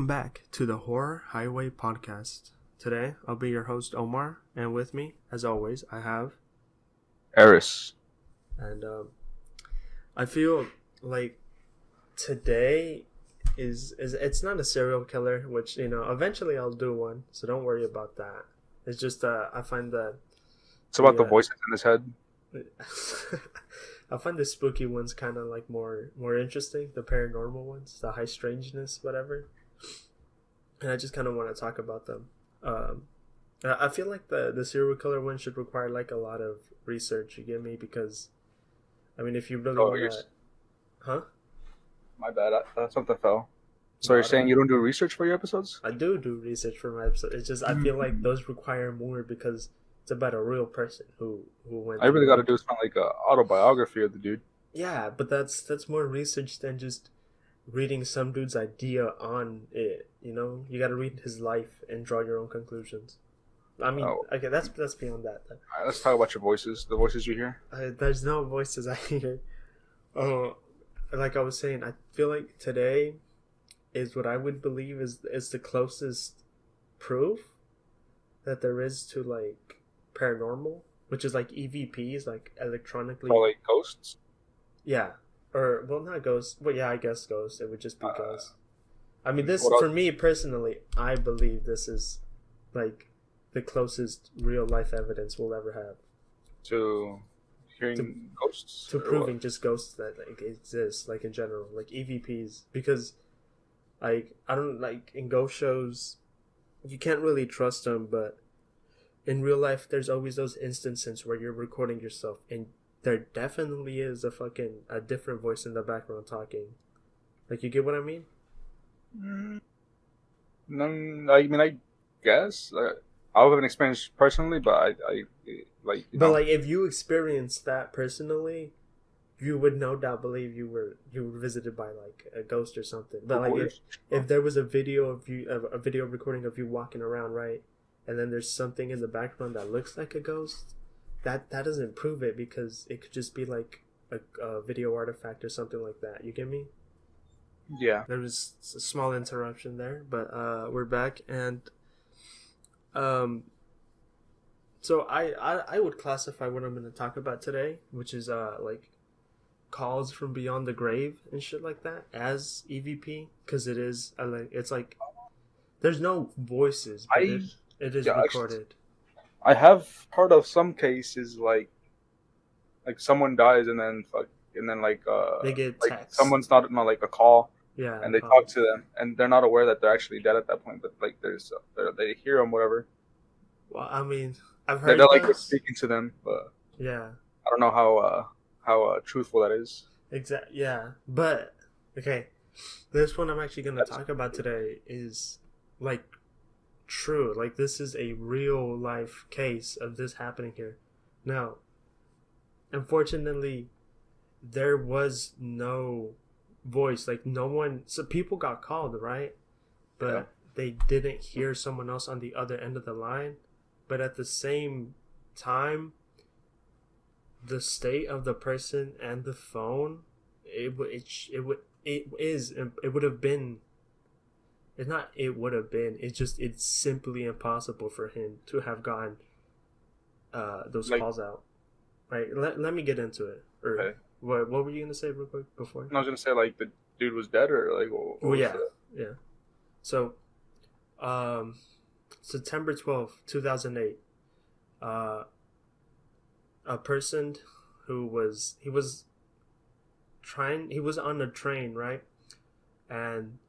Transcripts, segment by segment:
Welcome back to the Horror Highway Podcast. Today, I'll be your host, Omar, and with me, as always, I have... Eris. And I feel like today is it's not a serial killer, which, eventually I'll do one, so don't worry about that. It's just, I find that... It's about the voices in his head. I find the spooky ones kind of like more interesting, the paranormal ones, the high strangeness, whatever. And I just kind of want to talk about them. I feel like the serial killer one should require like a lot of research. You get me? Because, I mean, if you really want to, huh? My bad. Something fell. So you're saying you don't do research for your episodes? I do research for my episodes. It's just I feel like those require more because it's about a real person who went. I really got to do something like a autobiography of the dude. Yeah, but that's more research than just reading some dude's idea on it. You got to read his life and draw your own conclusions. I mean, okay, that's beyond that. All right, let's talk about your voices. The voices you hear. There's no voices I hear. Like I was saying, I feel like today is what I would believe is the closest proof that there is to like paranormal, which is like EVPs, like electronically. Oh, like ghosts. Yeah, or well, not ghosts. Well, yeah, I guess ghosts. It would just be ghosts. I mean, this for me personally, I believe this is like the closest real life evidence we'll ever have to hearing ghosts, to proving just ghosts that like exist, like in general, like EVPs. Because like I don't like in ghost shows, you can't really trust them, but in real life, there's always those instances where you're recording yourself, and there definitely is a different voice in the background talking. Like, you get what I mean? No, I mean, I guess I haven't experienced personally, but I like. But like, if you experienced that personally, you would no doubt believe you were visited by like a ghost or something. But like, if there was a video of you, a video recording of you walking around, right? And then there's something in the background that looks like a ghost, that doesn't prove it because it could just be like a video artifact or something like that. You get me? Yeah. There was a small interruption there, but we're back, and so I would classify what I'm going to talk about today, which is like calls from beyond the grave and shit like that, as EVP, because it is it's like there's no voices, but it is recorded. I have heard of some cases like someone dies and then they get like text. someone's not like a call. Yeah. And they talk to them, and they're not aware that they're actually dead at that point. But like they hear them, whatever. Well, I mean, I've heard they're like speaking to them, but yeah, I don't know how truthful that is. Exactly. Yeah, but okay, this one I'm actually gonna talk about today is like true. Like, this is a real life case of this happening here. Now, unfortunately, there was no voice. Like, no one. So people got called, right? But they didn't hear someone else on the other end of the line. But at the same time, the state of the person and the phone, it would have been. It's not. It would have been. It's simply impossible for him to have gotten those calls out. Right. Let me get into it. Or okay. What were you gonna say real quick before? I was gonna say like the dude was dead or like. Well, yeah. So, September 12th, 2008. A person who was on a train, right? And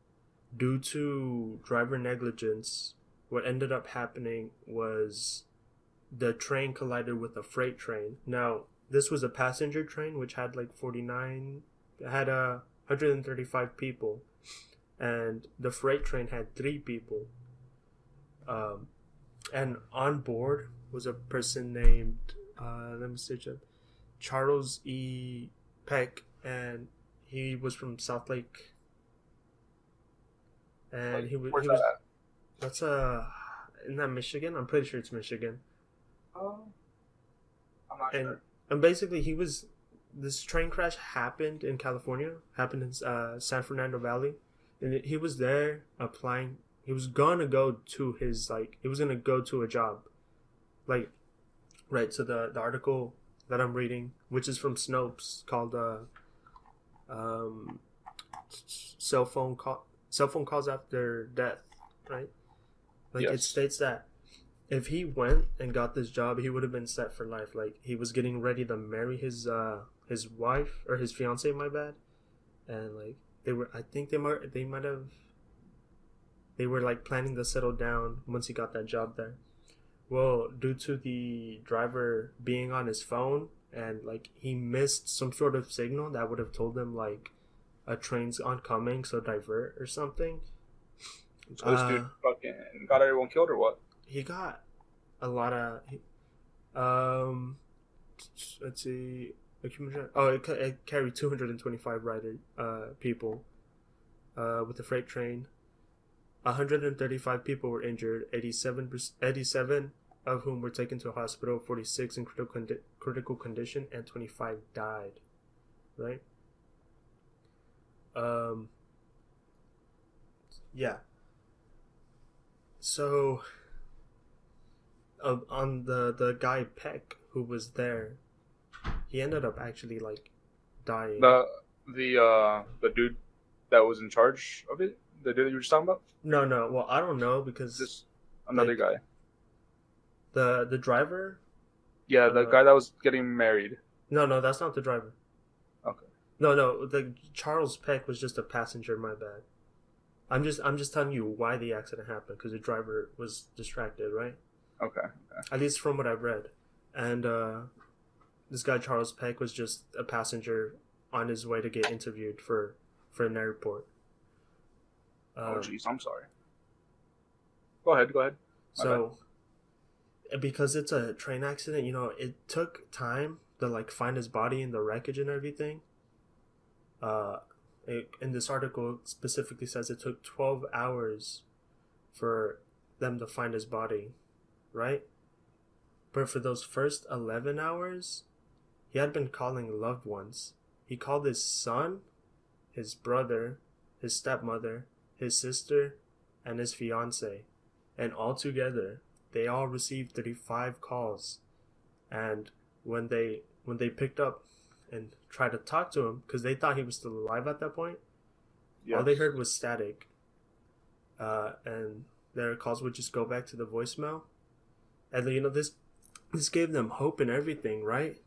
due to driver negligence, what ended up happening was the train collided with a freight train. Now, this was a passenger train, which had like 135 people. And the freight train had 3 people. And on board was a person named, Charles E. Peck, and he was from South Lake. And he was that's isn't that Michigan? I'm pretty sure it's Michigan. I'm not sure. And basically this train crash happened in California, happened in San Fernando Valley. and he was there applying. He was gonna go to his like. He was gonna go to a job, like, right. So the article that I'm reading, which is from Snopes, called um, cell phone calls after death, right? Like it Yes. states that if he went and got this job, he would have been set for life. Like he was getting ready to marry his wife or his fiance, my bad, and like they were. I think they were like planning to settle down once he got that job there. Well, due to the driver being on his phone and like he missed some sort of signal that would have told him like a train's oncoming, so divert or something. So this dude fucking got everyone killed or what? He got a lot of. Um, let's see. Oh, it carried 225 people. With the freight train, 135 people were injured. 87 of whom were taken to a hospital. 46 in critical condition, and 25 died. Right. Yeah. So, on the guy Peck who was there, he ended up actually like dying. The dude that was in charge of it, the dude that you were just talking about. No. Well, I don't know because This another guy. The driver. Yeah, the guy that was getting married. No, that's not the driver. Okay. No. The Charles Peck was just a passenger. My bad. I'm just telling you why the accident happened because the driver was distracted, right? Okay. At least from what I've read, and this guy Charles Peck was just a passenger on his way to get interviewed for an airport. Oh jeez, I'm sorry. Go ahead. My So, because it's a train accident, it took time to like find his body in the wreckage and everything. In this article specifically says it took 12 hours for them to find his body, right? But for those first 11 hours, he had been calling loved ones. He called his son, his brother, his stepmother, his sister, and his fiance. And all together, they all received 35 calls. And when they picked up and tried to talk to him, because they thought he was still alive at that point, yes. All they heard was static. And their calls would just go back to the voicemail. And this gave them hope and everything, right?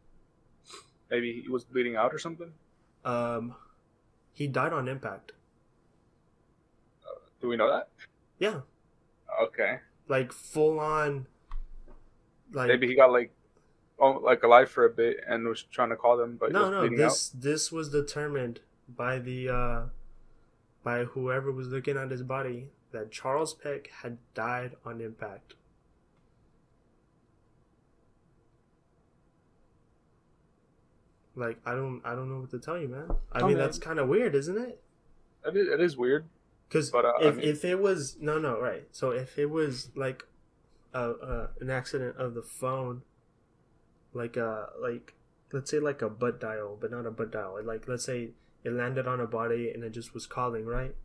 Maybe he was bleeding out or something? He died on impact. Do we know that? Yeah. Okay. Like full on. Like maybe he got like alive for a bit and was trying to call them, but no. This was determined by by whoever was looking at his body that Charles Peck had died on impact. Like I don't know what to tell you, man. I mean, that's kind of weird, isn't it? It is weird. Because if it was right. So if it was like an accident of the phone, like let's say like a butt dial, but not a butt dial. Like let's say it landed on a body and it just was calling, right?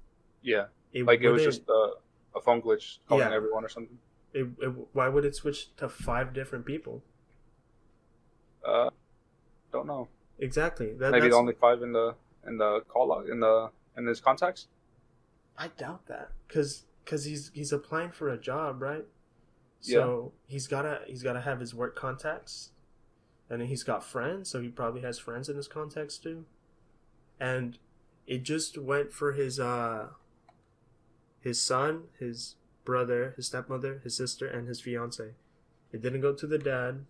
Yeah. It was just a phone glitch calling everyone or something. Why would it switch to 5 different people? Don't know. Exactly. Maybe only 5 in the call log in his contacts. I doubt that because he's applying for a job, right? So he's gotta have his work contacts, and then he's got friends, so he probably has friends in his contacts too. And it just went for his son, his brother, his stepmother, his sister, and his fiance. It didn't go to the dad,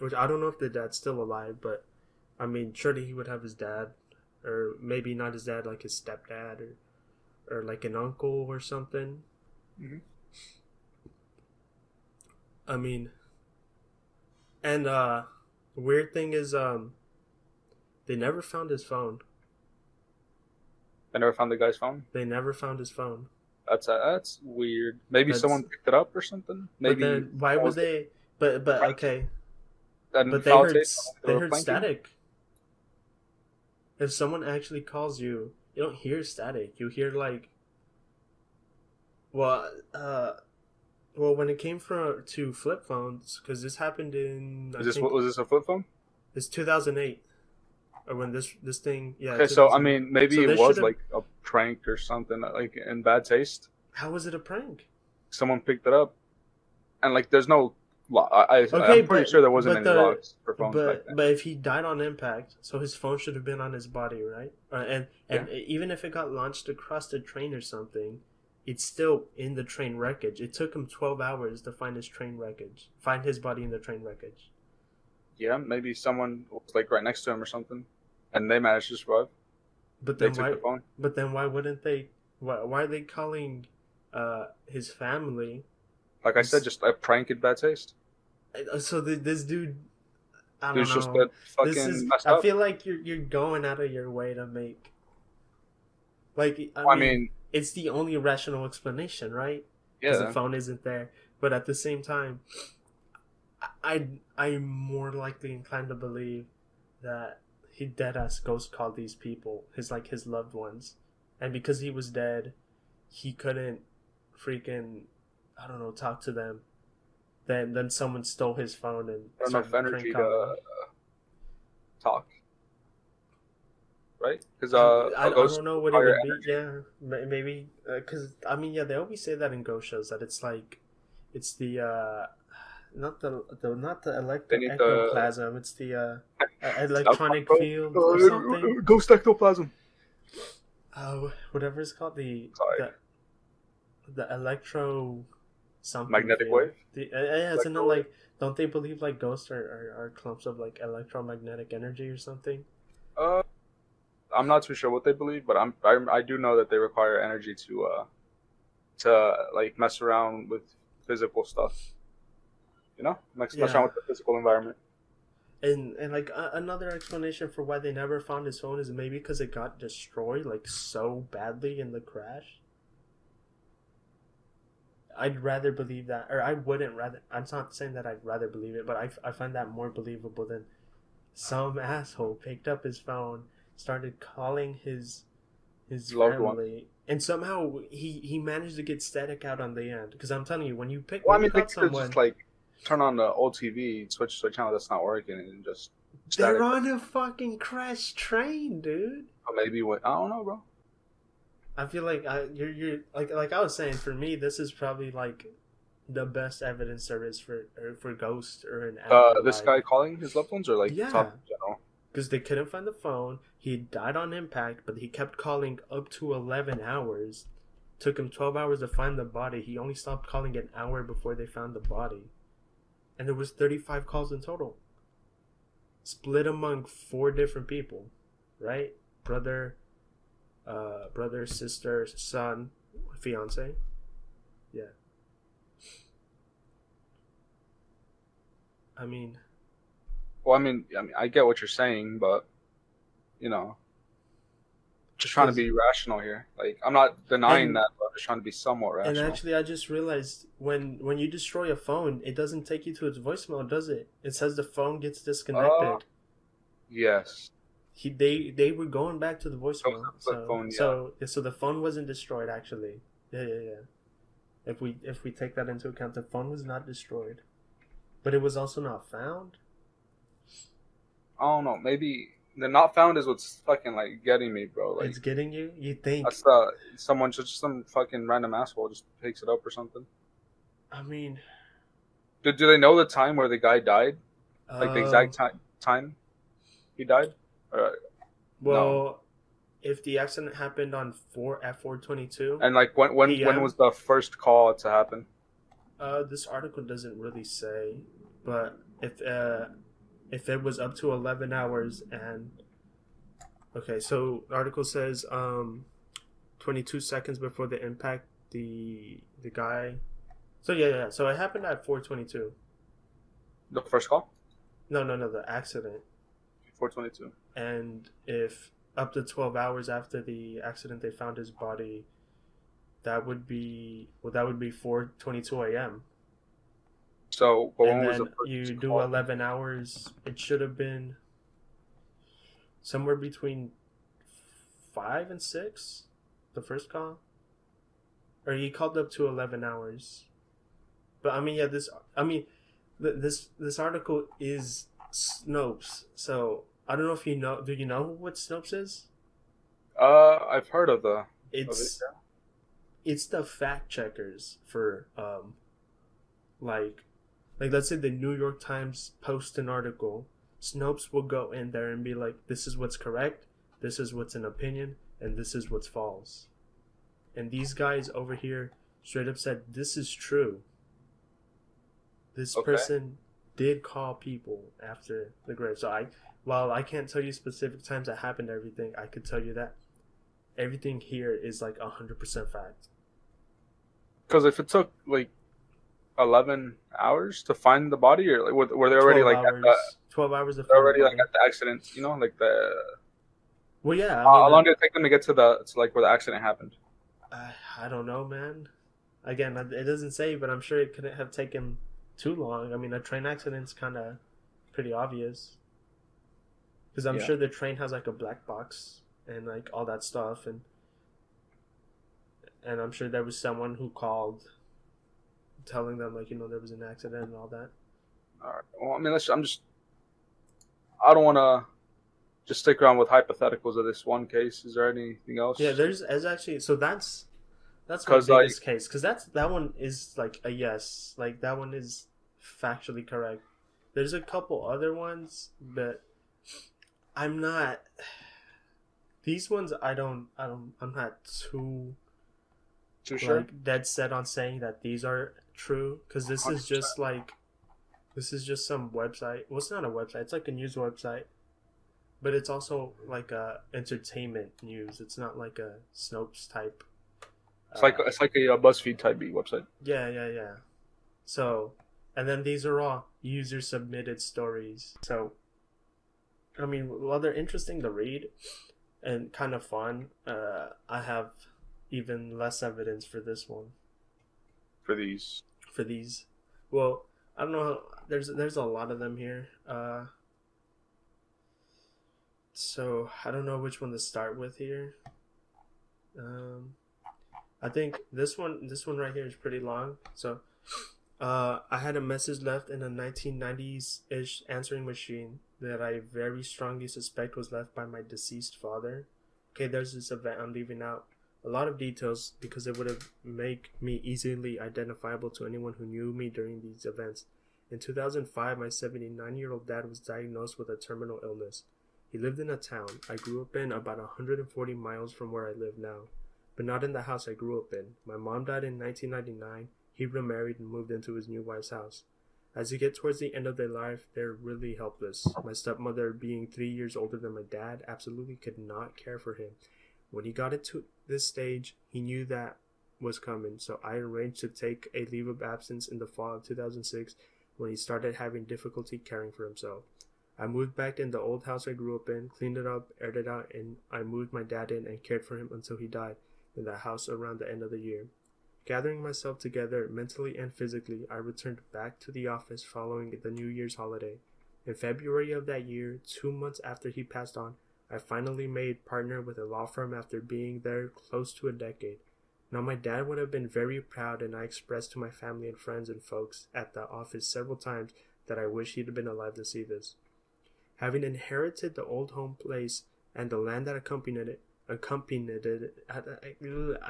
which I don't know if the dad's still alive, but I mean, surely he would have his dad, or maybe not his dad, like his stepdad, or like an uncle or something. Mm-hmm. I mean, and the weird thing is, they never found his phone. They never found the guy's phone? They never found his phone. That's weird. Maybe someone picked it up or something? Maybe. But then why would they... But okay. But they heard static. If someone actually calls you you don't hear static. You hear like, well, well, when it came to flip phones, because this happened in, I Is this think, what was this a flip phone? it's 2008, or when this thing, yeah, Okay, so I 2008. mean, maybe So it there should was have. like a prank or something, like in bad taste. How was it a prank? Someone picked it up, and like, there's no lock. Okay, I'm pretty sure there wasn't any the locks for phones back then. but if he died on impact, so his phone should have been on his body, right? Yeah. And even if it got launched across the train or something, it's still in the train wreckage. It took him 12 hours to find find his body in the train wreckage. Yeah, maybe someone was like right next to him or something, and they managed to survive. But They then took why? the phone. But then why wouldn't they? Why are they calling his family? Like I said, just a prank in bad taste. So this dude, I don't Dude's just know. that This is. fucking messed I up. feel like you're going out of your way to make. Like I mean, it's the only rational explanation, right? Because the yeah. phone isn't there. But at the same time, I'm more likely inclined to believe that he dead ass ghost called these people his loved ones, and because he was dead, he couldn't freaking, I don't know, talk to them. Then someone stole his phone and Not enough started prank energy to calling. talk, right? Because I a ghost don't know what it require would be. energy. Yeah, maybe because I mean, yeah, they always say that in ghost shows that it's like it's the not the They electro need the ectoplasm. It's the electronic field or something. Ghost ectoplasm. Whatever it's called, Sorry. the electro something Magnetic field. wave. Yeah, isn't it Electro wave. like, don't they believe like ghosts are clumps of like electromagnetic energy or something? Uh, I'm not too sure what they believe, but I do know that they require energy to like mess around with physical stuff. You know, mess around Yeah. with the physical environment. And like another explanation for why they never found his phone is maybe because it got destroyed like so badly in the crash. I'd rather believe that, or I wouldn't rather. I'm not saying that I'd rather believe it, but I find that more believable than some asshole picked up his phone, started calling his Loved one. family, and somehow he managed to get static out on the end. Because I'm telling you, Well, I when you mean, they call could just someone, like turn on the old TV, switch to a channel that's not working, and just they're static. on a fucking crashed train, dude. Or maybe what, I don't know, bro. I feel like you're like I was saying, for me this is probably like the best evidence there is for ghosts or an This afterlife. guy calling his loved ones, or like Yeah, top in general. because they couldn't find the phone. He died on impact, but he kept calling up to 11 hours. Took him 12 hours to find the body. He only stopped calling an hour before they found the body, and there was 35 calls in total, split among 4 different people, right? Brother, sister, son, fiance. Yeah. I mean, Well, I get what you're saying, but you know, just trying to because be rational here. Like, I'm not denying and that, but I'm just trying to be somewhat and rational. actually, I just realized when you destroy a phone, it doesn't take you to its voicemail, does it? It says the phone gets Uh, disconnected. yes. They were going back to the Ghost voicemail, of flip phone, yeah. so the phone wasn't destroyed actually. Yeah. If we take that into account, the phone was not destroyed, but it was also not found. I don't know. Maybe the not found is what's fucking like getting me, bro. Like, It's getting you. You think? that's someone, just some fucking random asshole just picks it up or something. I mean, Do they know the time where the guy died? Like the um, exact time he died? No. well, if the accident happened on 4:22 And like when p.m., was the first call to happen? this article doesn't really say, but if it was up to 11 hours and okay, so the article says 22 seconds before the impact, the guy. So yeah. So it happened at 4:22. The first call? No, the accident. 422. And if up to 12 hours after the accident they found his body, that would be 4:22 a.m. So, but And when was the then you first do call? 11 hours, it should have been somewhere between 5 and 6, the first call, or he called up to 11 hours. But I mean, yeah, this article is Snopes. So I don't know if you know. Do you know what Snopes is? I've heard of it. It's it's the fact checkers for like let's say the New York Times posts an article. Snopes will go in there and be like, this is what's correct, this is what's an opinion, and this is what's false. And these guys over here straight up said, this is true. This person did call people after the grave. So while I can't tell you specific times that happened, everything, I could tell you that everything here is like 100% fact. Because if it took like 11 hours to find the body, or like were they already like hours, at the 12 hours they're already like at the accident, you know, like the well, yeah, how long did it take them to get to like where the accident happened? I don't know, man. Again, it doesn't say, but I'm sure it couldn't have taken too long. I mean, a train accident's kind of pretty obvious, because I'm sure the train has like a black box and like all that stuff, and I'm sure there was someone who called telling them, like, there was an accident and all that. All right. Well, I mean, I don't want to just stick around with hypotheticals of this one case. Is there anything else? Yeah, there's actually, so that's my biggest case, because that one is like a yes, like that one is factually correct. There's a couple other ones, but I'm not. These ones I'm not too sure, like dead set on saying that these are true, because this 100%. This is just some website. Well, it's not a website. It's like a news website, but it's also like a entertainment news. It's not like a Snopes type. It's like a BuzzFeed type website. Yeah. So, and then these are all user submitted stories. So, I mean, while they're interesting to read and kind of fun, I have even less evidence for this one. For these. Well, I don't know. There's a lot of them here. So I don't know which one to start with here. I think this one right here is pretty long. So, I had a message left in a 1990s-ish answering machine that I very strongly suspect was left by my deceased father. Okay, there's this event I'm leaving out a lot of details because it would have make me easily identifiable to anyone who knew me during these events. In 2005, my 79-year-old dad was diagnosed with a terminal illness. He lived in a town I grew up in about 140 miles from where I live now, but not in the house I grew up in. My mom died in 1999. He remarried and moved into his new wife's house. As you get towards the end of their life, they're really helpless. My stepmother, being 3 years older than my dad, absolutely could not care for him. When he got into this stage, he knew that was coming, so I arranged to take a leave of absence in the fall of 2006 when he started having difficulty caring for himself. I moved back in the old house I grew up in, cleaned it up, aired it out, and I moved my dad in and cared for him until he died in the house around the end of the year. Gathering myself together mentally and physically, I returned back to the office following the New Year's holiday. In February of that year, 2 months after he passed on, I finally made partner with a law firm after being there close to a decade. Now my dad would have been very proud, and I expressed to my family and friends and folks at the office several times that I wish he'd been alive to see this. Having inherited the old home place and the land that accompanied it, I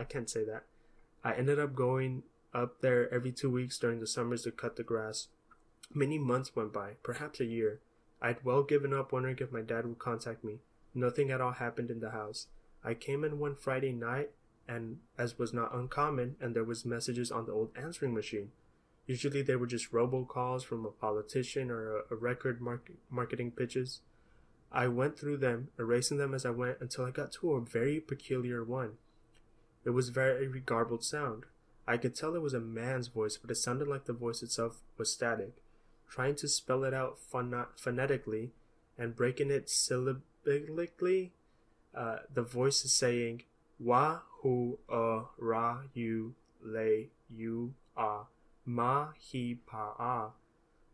can't say that. I ended up going up there every 2 weeks during the summers to cut the grass. Many months went by, perhaps a year. I'd well given up wondering if my dad would contact me. Nothing at all happened in the house. I came in one Friday night, and as was not uncommon, and there was messages on the old answering machine. Usually they were just robocalls from a politician or a record marketing pitches. I went through them, erasing them as I went until I got to a very peculiar one. It was very garbled sound. I could tell it was a man's voice, but it sounded like the voice itself was static. Trying to spell it out phonetically and breaking it syllabically, the voice is saying, Wa hu ra you le you ma hi pa.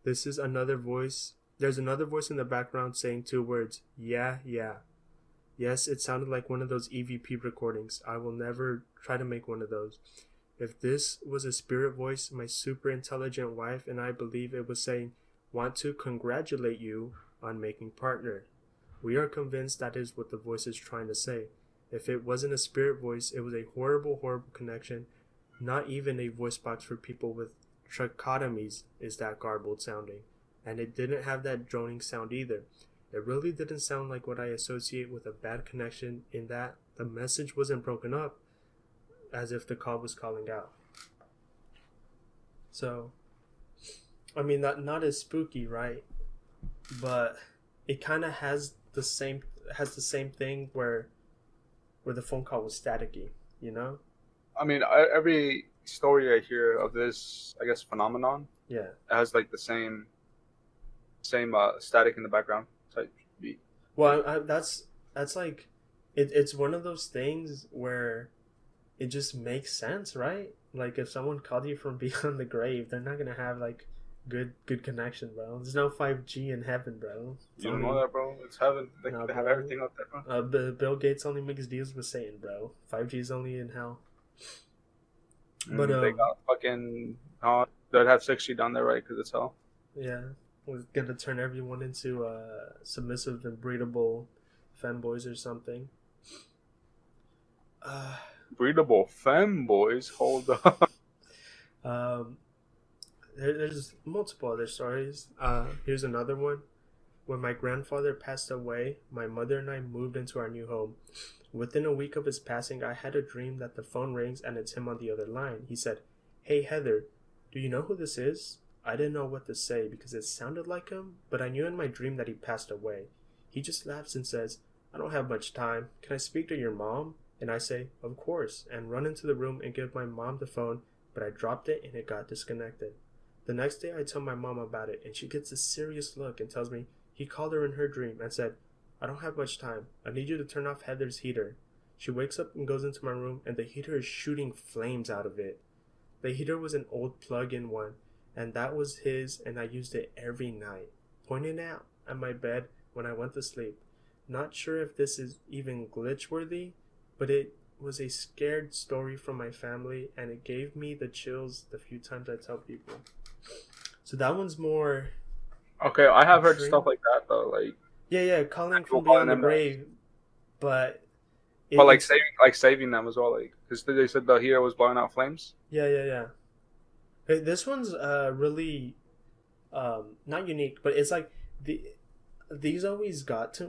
This is another voice. There's another voice in the background saying 2 words, yeah. Yes, it sounded like one of those EVP recordings. I will never try to make one of those. If this was a spirit voice, my super intelligent wife and I believe it was saying, want to congratulate you on making partner. We are convinced that is what the voice is trying to say. If it wasn't a spirit voice, it was a horrible, horrible connection. Not even a voice box for people with tracheotomies is that garbled sounding. And it didn't have that droning sound either. It really didn't sound like what I associate with a bad connection, in that the message wasn't broken up as if the call was calling out. So, I mean, not as spooky, right? But it kind of has the same thing where the phone call was staticky, you know? I mean, every story I hear of this, I guess, phenomenon, Yeah, it has like the same static in the background type beat. well, that's like it's one of those things where it just makes sense, right? Like if someone called you from beyond the grave, they're not gonna have like good connection, bro. There's no 5G in heaven, bro. You don't know that, bro. It's heaven. They have bro. everything up there, bro. Bill Gates only makes deals with Satan, bro. 5G is only in hell. But they got fucking they'd have 6G down there, right? Because it's hell. Yeah, we're gonna turn everyone into submissive and breedable femboys or something. Breedable femboys. Hold up. There's multiple other stories. Here's another one. When my grandfather passed away, my mother and I moved into our new home. Within a week of his passing, I had a dream that the phone rings and it's him on the other line. He said, "Hey Heather, do you know who this is?" I didn't know what to say because it sounded like him, but I knew in my dream that he passed away. He just laughs and says, "I don't have much time. Can I speak to your mom?" And I say, "Of course," and run into the room and give my mom the phone, but I dropped it and it got disconnected. The next day I tell my mom about it and she gets a serious look and tells me he called her in her dream and said, "I don't have much time. I need you to turn off Heather's heater." She wakes up and goes into my room and the heater is shooting flames out of it. The heater was an old plug-in one, and that was his, and I used it every night, pointing it out at my bed when I went to sleep. Not sure if this is even glitch-worthy, but it was a scared story from my family, and it gave me the chills the few times I tell people. So that one's more... Okay, I have heard stuff like that, though. Like, yeah, calling from beyond the grave, but like saving them as well, like, because they said the heater was blowing out flames. Yeah. Hey, this one's really not unique, but it's like these always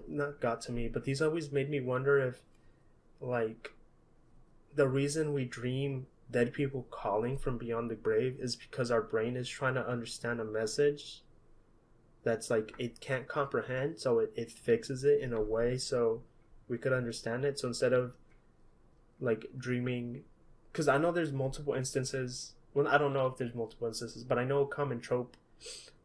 not got to me, but these always made me wonder if like the reason we dream dead people calling from beyond the grave is because our brain is trying to understand a message that's like it can't comprehend, so it fixes it in a way so we could understand it. So instead of like dreaming, because I know there's multiple instances, well, I don't know if there's multiple instances, but I know a common trope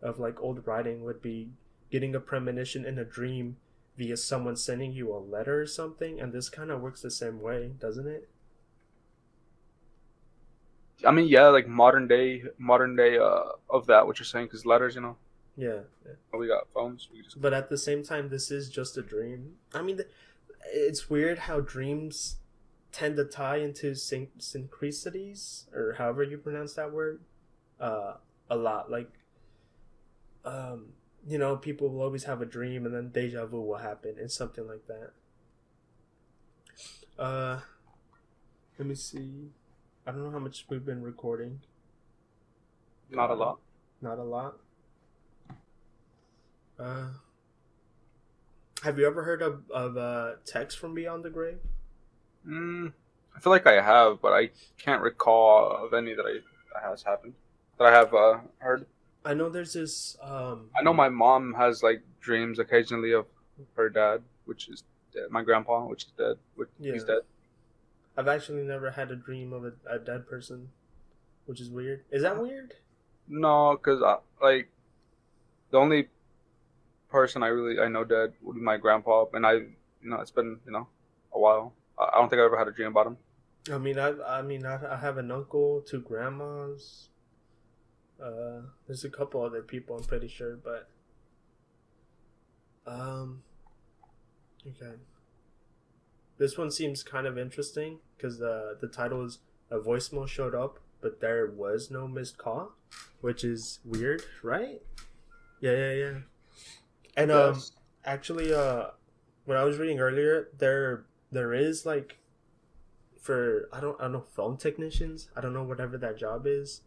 of like old writing would be getting a premonition in a dream via someone sending you a letter or something, and this kind of works the same way, doesn't it? I mean, yeah, like modern day of that, what you're saying, because letters, Yeah. we got phones. But at the same time, this is just a dream. I mean, it's weird how dreams tend to tie into synchronicities, or however you pronounce that word, a lot. Like, people will always have a dream and then deja vu will happen. It's something like that. Let me see. I don't know how much we've been recording. Not a lot. Not a lot. Have you ever heard of text from beyond the grave? I feel like I have, but I can't recall of any that has happened that I have heard. I know there's this. I know my mom has like dreams occasionally of her dad, which is dead. My grandpa, which is dead. He's dead. I've actually never had a dream of a dead person, which is weird. Is that weird? No, because like the only person I know dead would be my grandpa, and it's been a while. I don't think I ever had a dream about him. I mean, I have an uncle, 2 grandmas. There's a couple other people, I'm pretty sure, but okay. This one seems kind of interesting because the title is "A Voicemail Showed Up, but there was no missed call," which is weird, right? Yeah, yeah, yeah. And Yes. actually, when I was reading earlier, there is like for I don't know phone technicians. I don't know whatever that job is.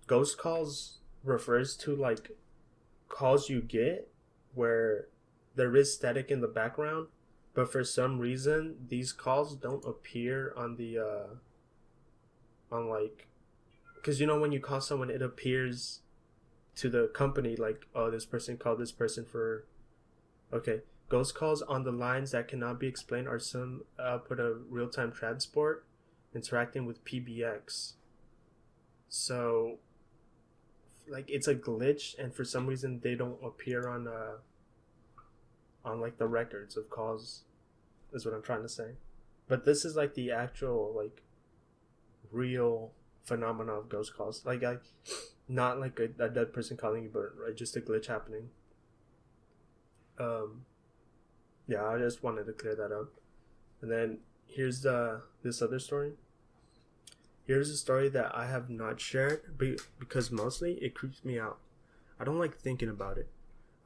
Ghost calls refers to like calls you get where there is static in the background, but for some reason these calls don't appear on the on like because you know when you call someone it appears to the company like oh this person called this person for okay. Ghost calls on the lines that cannot be explained are some output of real-time transport interacting with PBX. So like it's a glitch and for some reason they don't appear on like the records of calls is what I'm trying to say. But this is like the actual like real phenomena of ghost calls. Not like a dead person calling you, but right, just a glitch happening. Um, yeah, I just wanted to clear that up. And then here's this other story. Here's a story that I have not shared because mostly it creeps me out. I don't like thinking about it.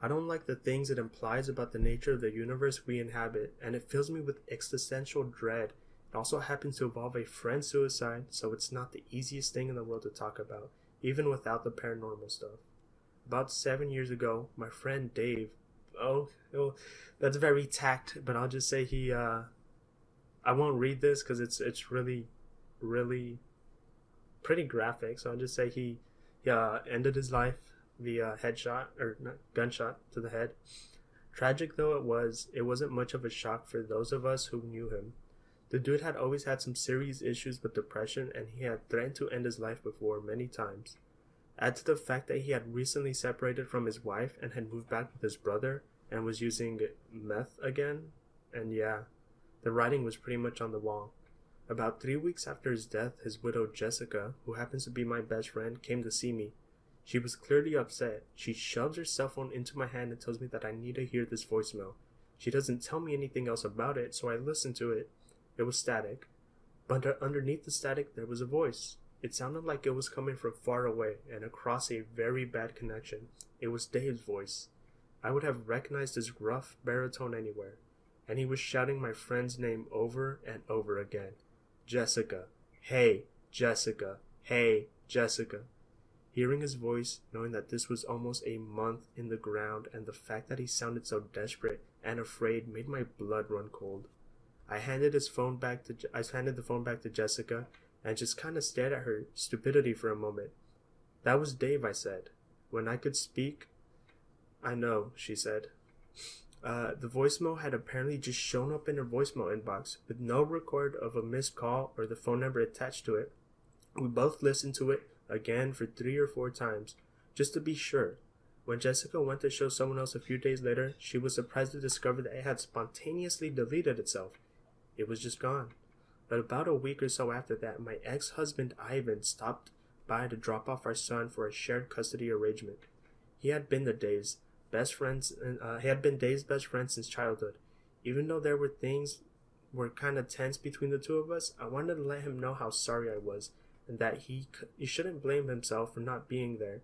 I don't like the things it implies about the nature of the universe we inhabit, and it fills me with existential dread. It also happens to involve a friend's suicide, so it's not the easiest thing in the world to talk about, even without the paranormal stuff. About 7 years ago, my friend Dave, oh, that's very tact, but I'll just say I won't read this because it's really, really pretty graphic. So I'll just say he ended his life via headshot or not, gunshot to the head. Tragic though it wasn't much of a shock for those of us who knew him. The dude had always had some serious issues with depression and he had threatened to end his life before many times. Add to the fact that he had recently separated from his wife and had moved back with his brother and was using meth again. And yeah, the writing was pretty much on the wall. About 3 weeks after his death, his widow Jessica, who happens to be my best friend, came to see me. She was clearly upset. She shoves her cell phone into my hand and tells me that I need to hear this voicemail. She doesn't tell me anything else about it, so I listened to it. It was static. But underneath the static, there was a voice. It sounded like it was coming from far away and across a very bad connection. It was Dave's voice. I would have recognized his gruff baritone anywhere. And he was shouting my friend's name over and over again. Jessica. Hey, Jessica. Hey, Jessica. Hearing his voice, knowing that this was almost a month in the ground, and the fact that he sounded so desperate and afraid made my blood run cold. I handed the phone back to Jessica and just kind of stared at her stupidity for a moment. That was Dave, I said. When I could speak, I know, she said. The voicemail had apparently just shown up in her voicemail inbox with no record of a missed call or the phone number attached to it. We both listened to it again for 3 or 4 times, just to be sure. When Jessica went to show someone else a few days later, she was surprised to discover that it had spontaneously deleted itself. It was just gone. But about a week or so after that, my ex-husband Ivan stopped by to drop off our son for a shared custody arrangement. He had been Dave's best friend since childhood. Even though there were things were kind of tense between the two of us, I wanted to let him know how sorry I was and that he shouldn't blame himself for not being there.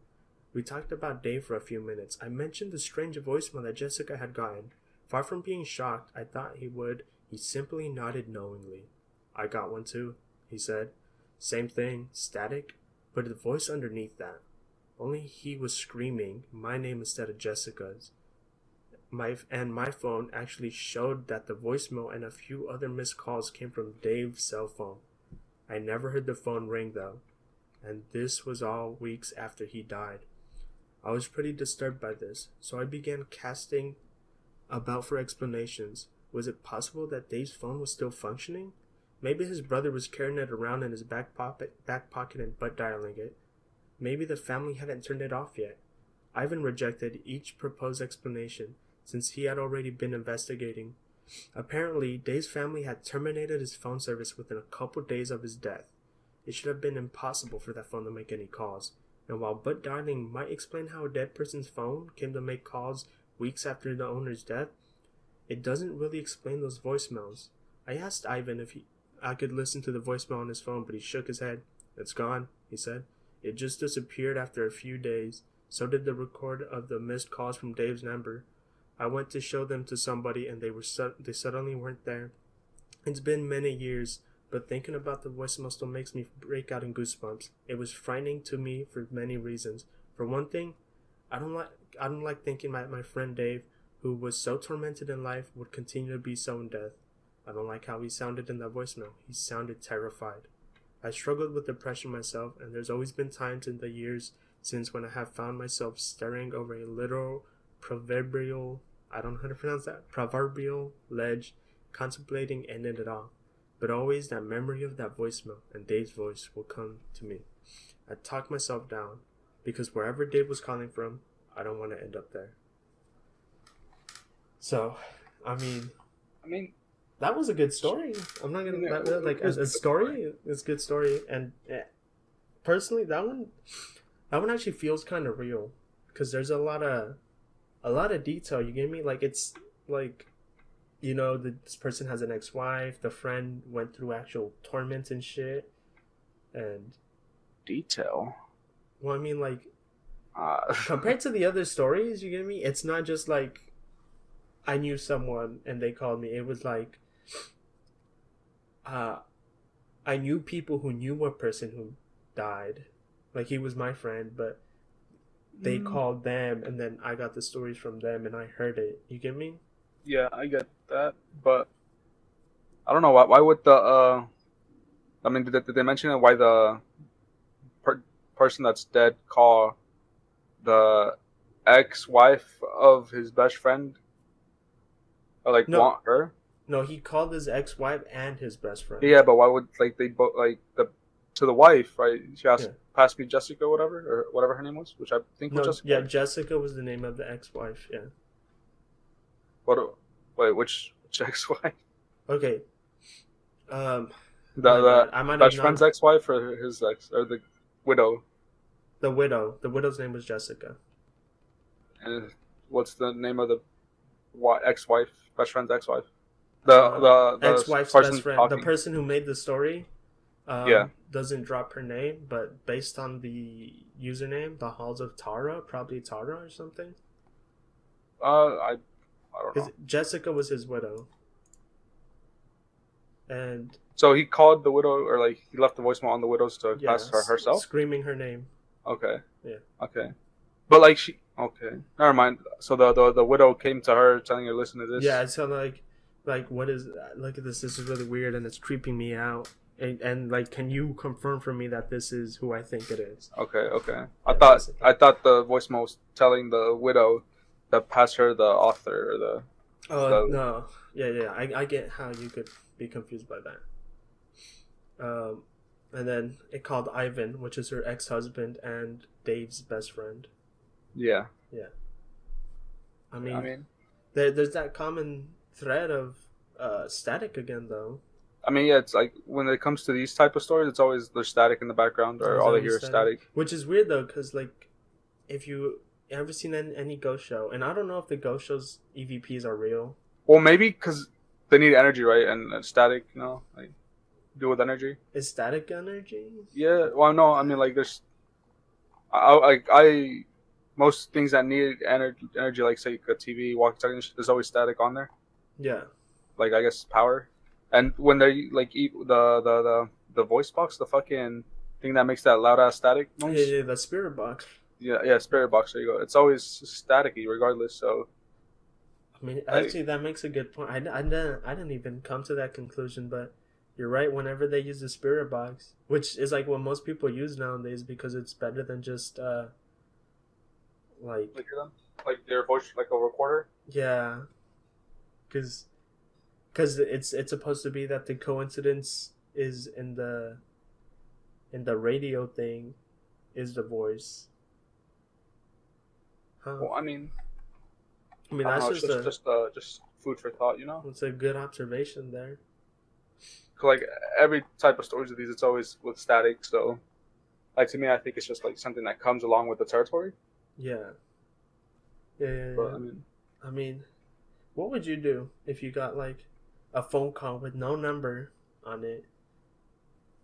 We talked about Dave for a few minutes. I mentioned the strange voicemail that Jessica had gotten. Far from being shocked, I thought he would. He simply nodded knowingly. I got one too, he said. Same thing, static, but the voice underneath that. Only he was screaming my name instead of Jessica's. My phone actually showed that the voicemail and a few other missed calls came from Dave's cell phone. I never heard the phone ring though, and this was all weeks after he died. I was pretty disturbed by this, so I began casting about for explanations. Was it possible that Dave's phone was still functioning? Maybe his brother was carrying it around in his back pocket and butt dialing it. Maybe the family hadn't turned it off yet. Ivan rejected each proposed explanation, since he had already been investigating. Apparently, Dave's family had terminated his phone service within a couple days of his death. It should have been impossible for that phone to make any calls, and while butt dialing might explain how a dead person's phone came to make calls weeks after the owner's death, it doesn't really explain those voicemails. I asked Ivan if I could listen to the voicemail on his phone, but he shook his head. It's gone, he said. It just disappeared after a few days. So did the record of the missed calls from Dave's number. I went to show them to somebody, and they suddenly weren't there. It's been many years, but thinking about the voicemail still makes me break out in goosebumps. It was frightening to me for many reasons. For one thing, I don't like thinking my friend Dave, who was so tormented in life, would continue to be so in death. I don't like how he sounded in that voicemail. He sounded terrified. I struggled with depression myself, and there's always been times in the years since when I have found myself staring over a literal proverbial, I don't know how to pronounce that, proverbial ledge, contemplating ending it all. But always that memory of that voicemail and Dave's voice will come to me. I talk myself down, because wherever Dave was calling from, I don't want to end up there. So, I mean, that was a good story. I'm not gonna as a story. It's a good story, and personally, that one actually feels kind of real, because there's a lot of detail. You get me? Like, it's like, you know, this person has an ex-wife. The friend went through actual torment and shit, and detail. Well, I mean, like, compared to the other stories, you get me? It's not just like I knew someone and they called me. It was like, I knew people who knew a person who died. Like, he was my friend, but they called them, and then I got the stories from them, and I heard it. You get me? Yeah, I get that, but I don't know why would the did they mention it? Why the person that's dead call the ex-wife of his best friend, or like want her? No, he called his ex-wife and his best friend. Yeah, but why would they both to the wife, right? She asked, pass me Jessica, or whatever her name was, which I think was Jessica. Yeah, Jessica was the name of the ex-wife. Yeah. Wait, which ex-wife? Okay. The best friend's ex-wife, or his ex, or the widow? The widow. The widow's name was Jessica. And what's the name of the ex-wife? Best friend's ex-wife. The ex-wife's best friend. Talking. The person who made the story. Doesn't drop her name, but based on the username, the Halls of Tara, probably Tara or something. I don't know. Jessica was his widow. And so he called the widow, or like he left the voicemail on the widow's to pass her herself? Screaming her name. Okay. Yeah. Okay. But like okay. Never mind. So the widow came to her telling her, listen to this. Yeah, so like what is look at this, is really weird and it's creeping me out. And like, can you confirm for me that this is who I think it is? Okay. I thought the voicemail was telling the widow to pass her the author, or the. Oh no! Yeah. I get how you could be confused by that. And then it called Ivan, which is her ex-husband and Dave's best friend. Yeah. I mean, there's that common thread of static again, though. I mean, yeah, it's like when it comes to these type of stories, it's always there's static in the background, or all they hear is static. Which is weird though, because like, if you ever seen any ghost show, and I don't know if the ghost shows EVPs are real. Well, maybe because they need energy, right? And static, like do with energy. Is static energy? Yeah. Well, no, I mean, like there's, I most things that need energy, like say a TV, walkie-talkie, there's always static on there. Yeah. Like, I guess power. And when they like eat the voice box, the fucking thing that makes that loud ass static noise. Yeah, the spirit box. Yeah, spirit box. There you go. It's always staticky, regardless. So, I mean, actually, that makes a good point. I didn't even come to that conclusion, but you're right. Whenever they use the spirit box, which is like what most people use nowadays, because it's better than just like their voice, like a recorder. Yeah, because it's supposed to be that the coincidence is in the radio thing is the voice. Huh. Well, I mean that's just food for thought, It's a good observation there. Like every type of stories of these, it's always with static. So, like, to me, I think it's just like something that comes along with the territory. Yeah. But, I mean, what would you do if you got like a phone call with no number on it.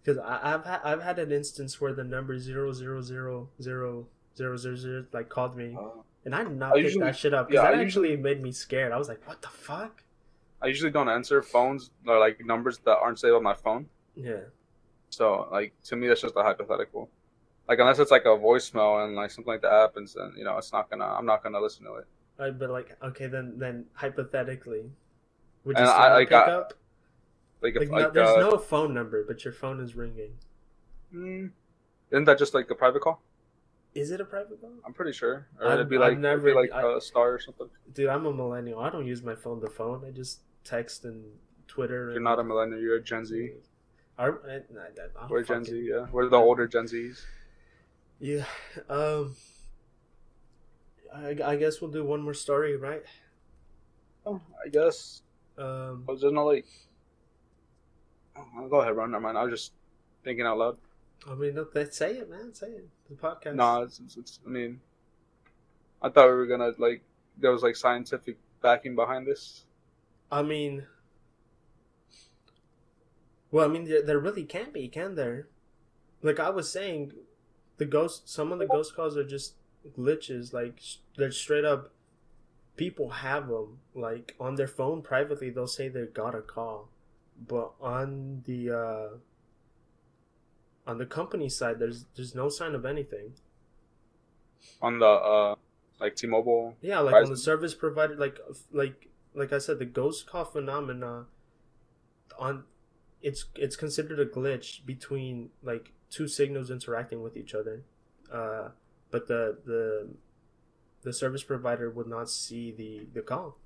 Because I've had an instance where the number 0000000 like called me, and I did I not pick usually, that shit up because yeah, that actually made me scared. I was like, "What the fuck?" I usually don't answer phones or like numbers that aren't saved on my phone. Yeah. So like to me, that's just a hypothetical. Like unless it's like a voicemail and like something like that happens, then it's not gonna. I'm not gonna listen to it. But like, okay, then hypothetically, would you And still I not like pick up? like if Like, no, like there's no phone number, but your phone is ringing. mm, isn't that just like a private call? Is it a private call? I'm pretty sure. Or I've it'd be never, like a star or something. dude. I'm a millennial. I don't use my phone to phone. I just text and Twitter You're and. not a millennial. You're a Gen Z. We're Gen Z. Yeah, we're the older Gen Zs. Yeah. I guess we'll do one more story, right? Oh, I guess. Um. There's no like. Oh, go ahead, Ron. Never mind. I was just thinking out loud. I mean, no, say it, man. Say it. The podcast. No, it's. I mean, I thought we were gonna like. There was like scientific backing behind this. I mean. Well, I mean, there really can't be, can there? Like I was saying, some of the ghost calls are just glitches. Like they're straight up. People have them like on their phone privately. They'll say they got a call, but on the company side, there's no sign of anything. On the like T-Mobile. Yeah, like Verizon. on the service provider, like I said, the ghost call phenomena on it's considered a glitch between like two signals interacting with each other, but the service provider would not see the call.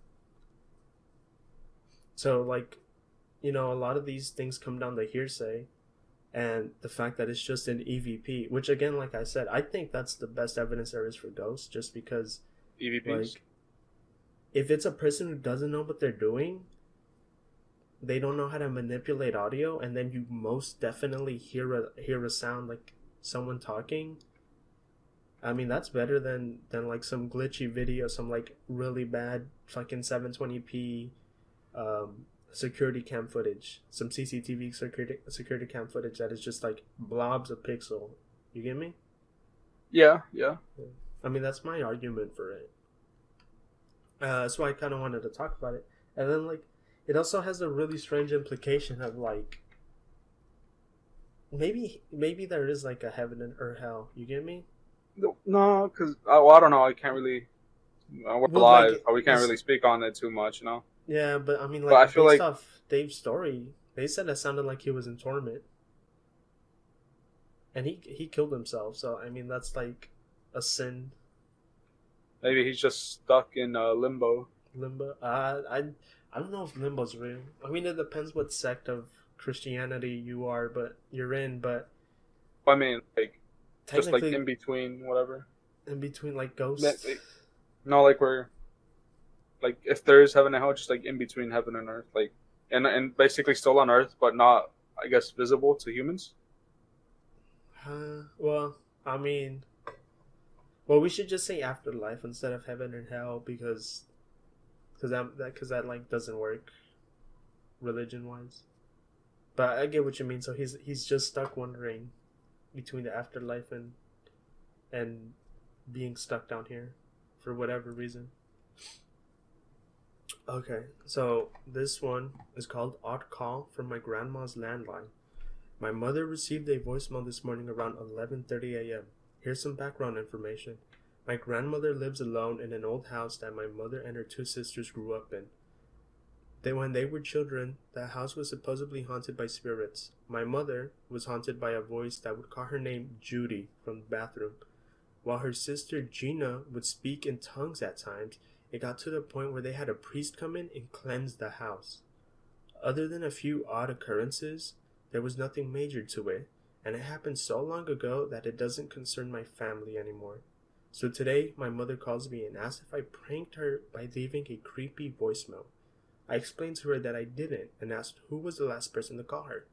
So like, a lot of these things come down to hearsay, and the fact that it's just an EVP, which again, like I said, I think that's the best evidence there is for ghosts, just because EVPs. like if it's a person who doesn't know what they're doing, they don't know how to manipulate audio, and then you most definitely hear a sound like someone talking. I mean, that's better than like some glitchy video, some like really bad fucking 720p security cam footage, some CCTV security cam footage that is just like blobs of pixel. You get me? Yeah. I mean, that's my argument for it. So I kind of wanted to talk about it, and then like it also has a really strange implication of like maybe there is like a heaven or hell. You get me? No, because I don't know. I can't really. We're live, like, we can't really speak on it too much, Yeah, but I mean, like, but I feel based like off Dave's story, they said it sounded like he was in torment, and he killed himself. So I mean, that's like a sin. Maybe he's just stuck in limbo. Limbo. I don't know if limbo's real. I mean, it depends what sect of Christianity you're in, but I mean, like, just like in between, whatever. In between, like ghosts. No, like we're like if there is heaven and hell, just like in between heaven and earth, like and basically still on earth, but not, I guess, visible to humans. Well, I mean, we should just say afterlife instead of heaven and hell because that like doesn't work religion wise. But I get what you mean. So he's just stuck wondering between the afterlife and being stuck down here for whatever reason. Okay, so this one is called Odd Call from my grandma's landline. My mother received a voicemail this morning around 11:30 a.m. Here's some background information. My grandmother lives alone in an old house that my mother and her two sisters grew up in. When they were children, the house was supposedly haunted by spirits. My mother was haunted by a voice that would call her name Judy from the bathroom. While her sister Gina would speak in tongues at times, it got to the point where they had a priest come in and cleanse the house. Other than a few odd occurrences, there was nothing major to it, and it happened so long ago that it doesn't concern my family anymore. So today, my mother calls me and asks if I pranked her by leaving a creepy voicemail. I explained to her that I didn't and asked who was the last person to call her.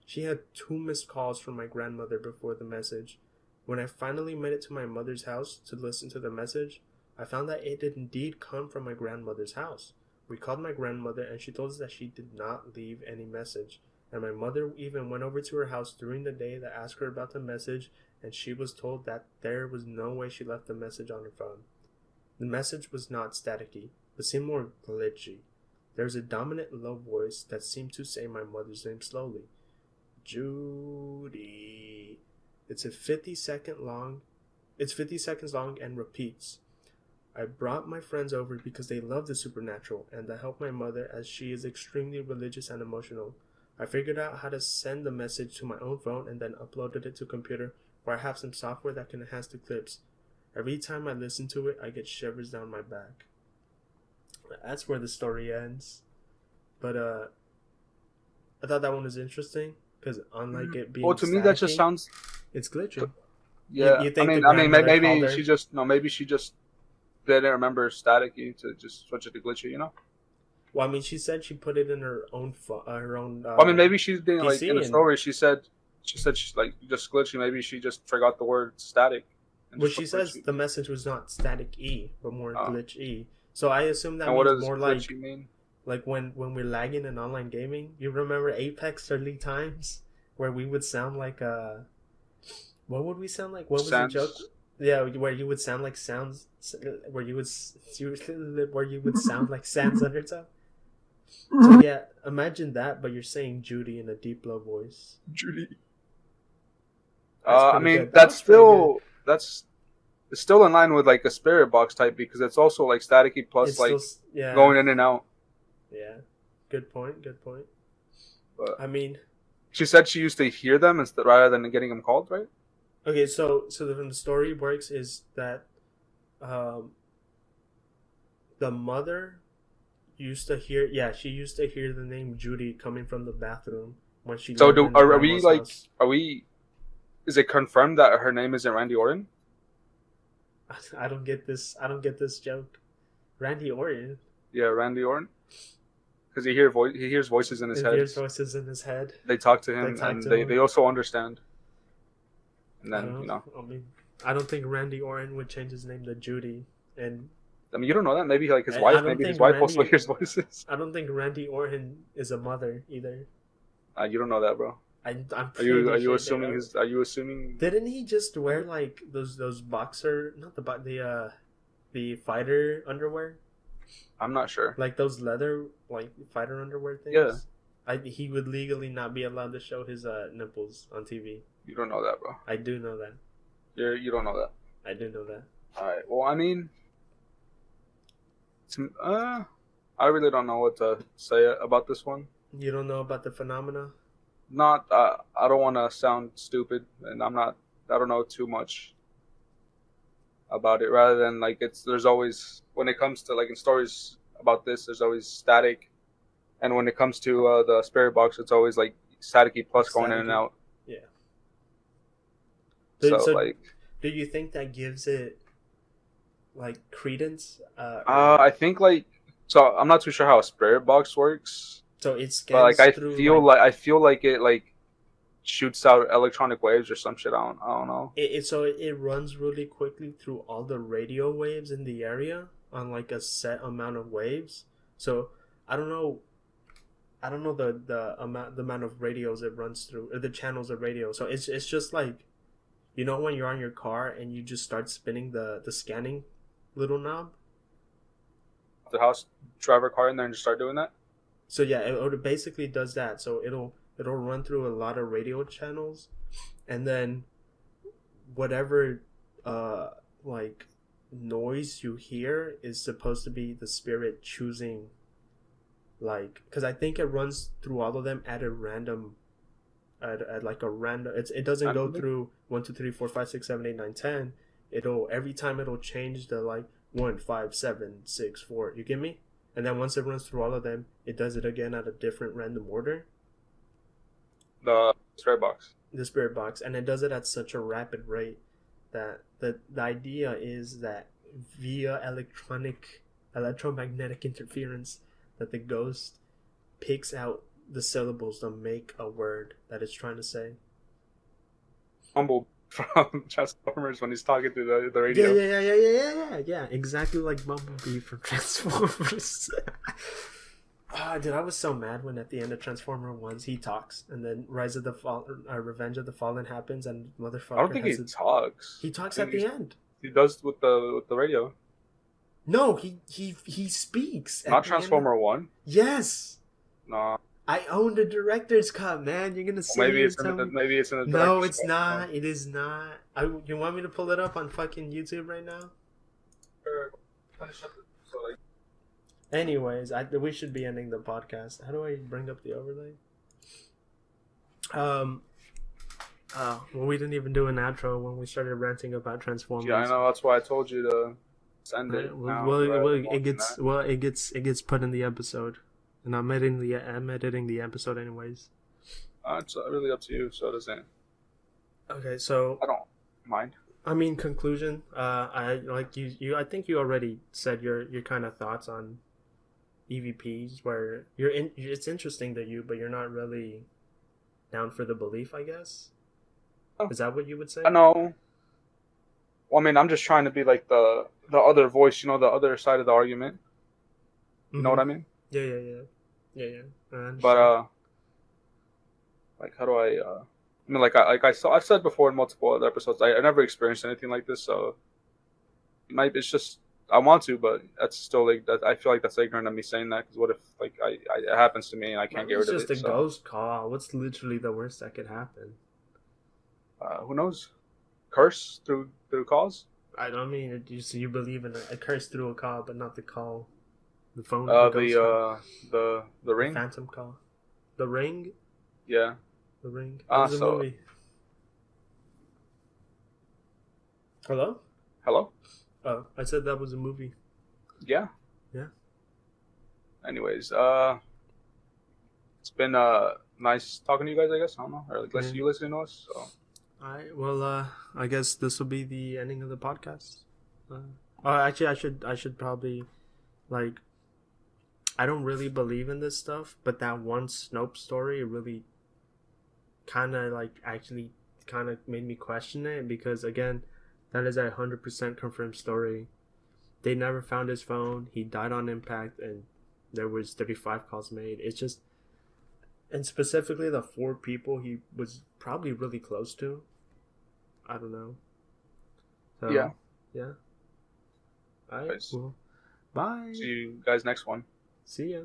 She had 2 missed calls from my grandmother before the message. When I finally made it to my mother's house to listen to the message, I found that it did indeed come from my grandmother's house. We called my grandmother, and she told us that she did not leave any message. And my mother even went over to her house during the day to ask her about the message, and she was told that there was no way she left the message on her phone. The message was not staticky, but seemed more glitchy. There was a dominant low voice that seemed to say my mother's name slowly. Judy. It's 50 seconds long and repeats. I brought my friends over because they love the supernatural and to help my mother as she is extremely religious and emotional. I figured out how to send the message to my own phone and then uploaded it to a computer where I have some software that can enhance the clips. Every time I listen to it, I get shivers down my back. That's where the story ends. But I thought that one was interesting because unlike it being to me that just sounds it's glitchy. Yeah, you think maybe she just didn't remember staticky to just switch it to glitchy, you know? Well, I mean, she said she put it in her own maybe she's being like in the story. She said she's like just glitchy. Maybe she just forgot the word static. Well, she says glitchy. The message was not static E, but more glitch E. So I assume that means more like mean? Like when we're lagging in online gaming. You remember Apex early times where we would sound like what would we sound like? What was the joke? Yeah, where you would sound like sounds, where you would sound like Sans Undertow. So yeah, imagine that, but you're saying Judy in a deep low voice. Judy. I mean, that's still it's still in line with like a spirit box type because it's also like staticky plus it's like still, going in and out. Yeah, good point. But I mean, she said she used to hear them instead rather than getting them called, right? Okay, so the story works is that the mother used to hear the name Judy coming from the bathroom when she. So are we? Is it confirmed that her name isn't Randy Orton? I don't get this joke. Randy Orton. Yeah, Randy Orton. Because he hears voices in his head. He hears voices in his head. They talk to him, they also understand. And then I mean, I don't think Randy Orton would change his name to Judy. And I mean, you don't know that. Maybe like his wife. Maybe his wife also hears voices. I don't think Randy Orton is a mother either. You don't know that, bro. I'm are you assuming Are you assuming? Didn't he just wear like those boxer, not the fighter underwear? I'm not sure. Like those leather like fighter underwear things. Yeah. He would legally not be allowed to show his nipples on TV. You don't know that, bro. I do know that. You don't know that. I do know that. All right. Well, I mean, I really don't know what to say about this one. You don't know about the phenomena? Not. I don't want to sound stupid, and I don't know too much about it. Rather than like there's always when it comes to like in stories about this, there's always static, and when it comes to the spirit box, it's always like staticky plus going in and out. Yeah. So like, do you think that gives it like credence? I think like so. I'm not too sure how a spirit box works. So it scans but, like I feel like it like shoots out electronic waves or some shit. I don't know. It runs really quickly through all the radio waves in the area on like a set amount of waves. So I don't know the amount of radios it runs through or the channels of radio. So it's just like, you know, when you're on your car and you just start spinning the scanning little knob. The house driver car in there and just start doing that. So yeah, it basically does that. So it'll run through a lot of radio channels, and then whatever like noise you hear is supposed to be the spirit choosing. Like, because I think it runs through all of them at a random, at like a random. It doesn't go through 1, 2, 3, 4, 5, 6, 7, 8, 9, 10. Every time it'll change the like 1, 5, 7, 6, 4. You get me? And then once it runs through all of them, it does it again at a different random order. The spirit box. The spirit box, and it does it at such a rapid rate that the idea is that via electromagnetic interference, that the ghost picks out the syllables to make a word that it's trying to say. Humble. from Transformers when he's talking through the Yeah, radio. yeah. Exactly like Bumblebee from Transformers. Dude, I was so mad when at the end of Transformer Ones he talks, and then Revenge of the Fallen happens, and I don't motherfucker think he has it. talks. He I talks think at the end. he does with the radio. No, he speaks at Not the end. Transformer One. Yes, No. I own the director's cut, man. You're gonna sit here and tell me. Maybe it's in the No, director's it's cut. not. It is not. You want me to pull it up on fucking YouTube right now? Anyways, we should be ending the podcast. How do I bring up the overlay? Well, we didn't even do an outro when we started ranting about Transformers. Yeah, I know. That's why I told you to send it. It gets put in the episode, and I'm editing the episode anyways. It's really up to you. So it doesn't. Okay, so I don't mind. I mean, conclusion. I like you. I think you already said your kind of thoughts on EVPs, where it's interesting to you, but you're not really down for the belief, I guess. Oh. Is that what you would say? I know. Well, I mean, I'm just trying to be like the other voice, the other side of the argument. You know what I mean? Yeah. But like, how do I? I mean, I've said before in multiple other episodes, I never experienced anything like this, so it's just I want to, but that's still like that. I feel like that's ignorant of me saying that, because what if like it happens to me and I can't get rid of it? It's just a ghost call. What's literally the worst that could happen? Who knows? Curse through calls? I don't mean you believe in a curse through a call, but not the call, the phone. The ring, the phantom call, the ring. Yeah, the ring. That was a movie. Hello. Oh, I said that was a movie. Yeah. Yeah. Anyways, it's been nice talking to you guys, I guess. I don't know, or like you listening to us. So. Alright, well, I guess this will be the ending of the podcast. Actually, I should probably, like, I don't really believe in this stuff, but that one Snope story really kind of, like, actually kind of made me question it, because, again, that is a 100% confirmed story. They never found his phone. He died on impact, and there was 35 calls made. It's just, and specifically the 4 people he was probably really close to. I don't know. So, yeah. All right. Well, bye. See you guys next one. See ya.